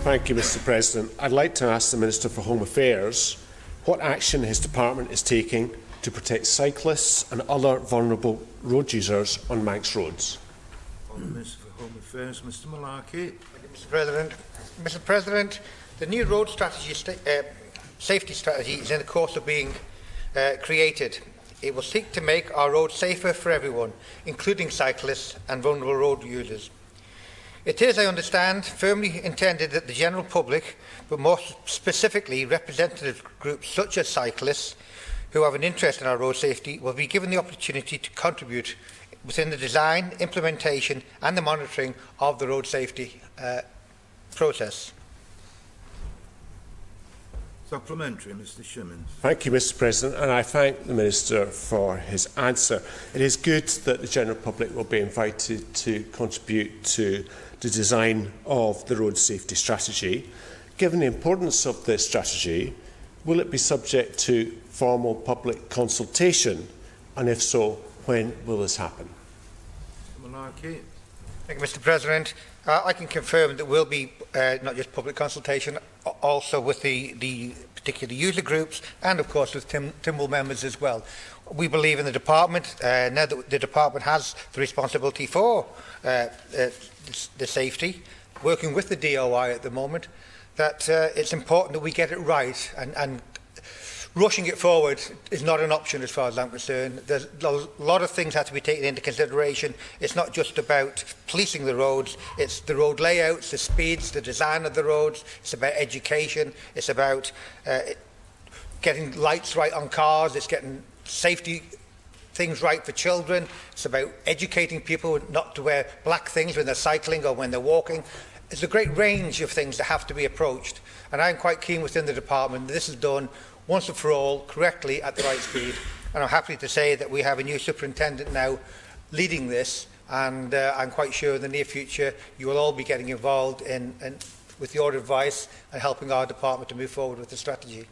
Thank you, Mr President. I'd like to ask the Minister for Home Affairs what action his department is taking to protect cyclists and other vulnerable road users on Manx roads. The Minister for Home Affairs, Mr Malarkey. Mr President. Mr President, the new road strategy, safety strategy is in the course of being created. It will seek to make our roads safer for everyone, including cyclists and vulnerable road users. It is, I understand, firmly intended that the general public, but more specifically representative groups such as cyclists, who have an interest in our road safety, will be given the opportunity to contribute within the design, implementation and the monitoring of the road safety process. Supplementary, Mr Shimmins. Thank you, Mr President, and I thank the Minister for his answer. It is good that the general public will be invited to contribute to the design of the road safety strategy. Given the importance of this strategy, will it be subject to formal public consultation? And if so, when will this happen? Mr Malarkey. Thank you, Mr President. I can confirm that there will be not just public consultation, also with the particular user groups and, of course, with Tynwald members as well. We believe in the department, now that the department has the responsibility for the safety, working with the DOI at the moment, that it's important that we get it right, and rushing it forward is not an option as far as I'm concerned. There's a lot of things have to be taken into consideration. It's not just about policing the roads, it's the road layouts, the speeds, the design of the roads, it's about education, it's about getting lights right on cars, it's getting safety things right for children, it's about educating people not to wear black things when they're cycling or when they're walking. There's a great range of things that have to be approached, and I'm quite keen within the department that this is done once and for all, correctly, at the right speed. And I'm happy to say that we have a new superintendent now leading this, and I'm quite sure in the near future you will all be getting involved with your advice and helping our department to move forward with the strategy.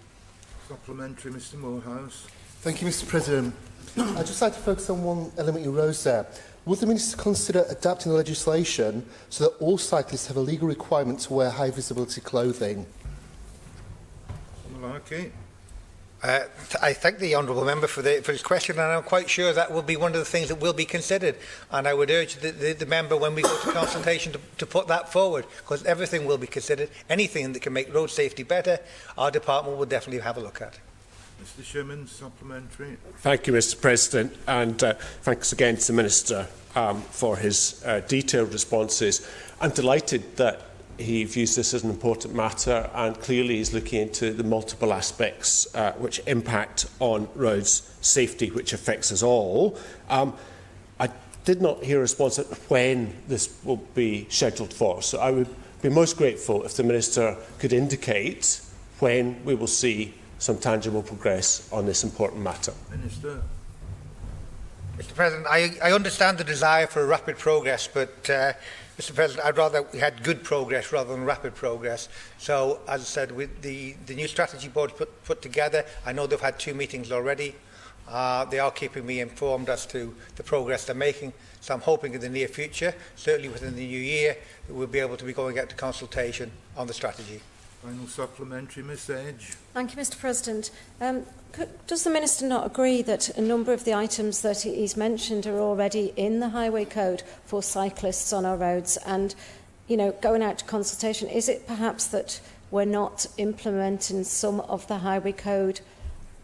Supplementary, Mr Moorhouse. Thank you, Mr President. I'd just like to focus on one element you rose there. Would the Minister consider adapting the legislation so that all cyclists have a legal requirement to wear high visibility clothing? Mr Malarkey. I thank the honourable member for his question, and I'm quite sure that will be one of the things that will be considered. And I would urge the member, when we go to consultation, to put that forward, because everything will be considered. Anything that can make road safety better, our department will definitely have a look at. Mr Shimmins, supplementary. Thank you, Mr President, and thanks again to the Minister for his detailed responses. I'm delighted that he views this as an important matter, and clearly is looking into the multiple aspects which impact on roads safety, which affects us all. I did not hear a response at when this will be scheduled for, so I would be most grateful if the Minister could indicate when we will see some tangible progress on this important matter. Minister. Mr President, I understand the desire for rapid progress, but Mr President, I'd rather we had good progress rather than rapid progress. So, as I said, with the new strategy board put together, I know they've had 2 meetings already. They are keeping me informed as to the progress they're making. So I'm hoping in the near future, certainly within the new year, that we'll be able to be going out to consultation on the strategy. Final supplementary, Ms Edge. Thank you, Mr President. Does the Minister not agree that a number of the items that he's mentioned are already in the Highway Code for cyclists on our roads? And, you know, going out to consultation, is it perhaps that we're not implementing some of the Highway Code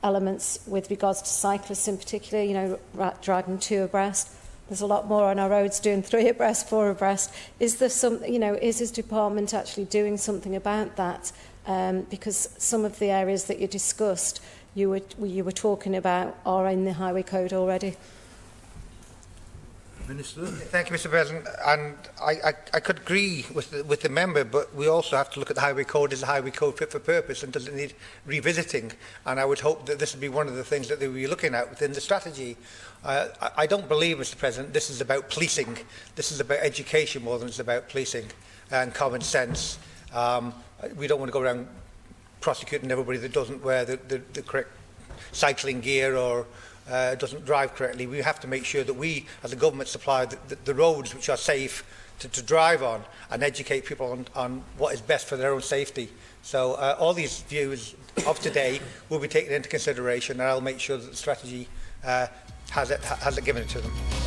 elements with regards to cyclists in particular, you know, driving 2 abreast? There's a lot more on our roads doing 3 abreast, 4 abreast. Is there some, you know, is his department actually doing something about that? Because some of the areas that you discussed, you were talking about, are in the Highway Code already. Minister. Thank you, Mr President. And I could agree with the member, but we also have to look at the Highway Code as a Highway Code fit for purpose, and does it need revisiting? And I would hope that this would be one of the things that they will be looking at within the strategy. I don't believe, Mr President, this is about policing. This is about education more than it's about policing and common sense. We don't want to go around prosecuting everybody that doesn't wear the correct cycling gear or doesn't drive correctly. We have to make sure that we, as a government, supply the roads which are safe to drive on, and educate people on what is best for their own safety. So all these views of today will be taken into consideration, and I'll make sure that the strategy has it given it to them.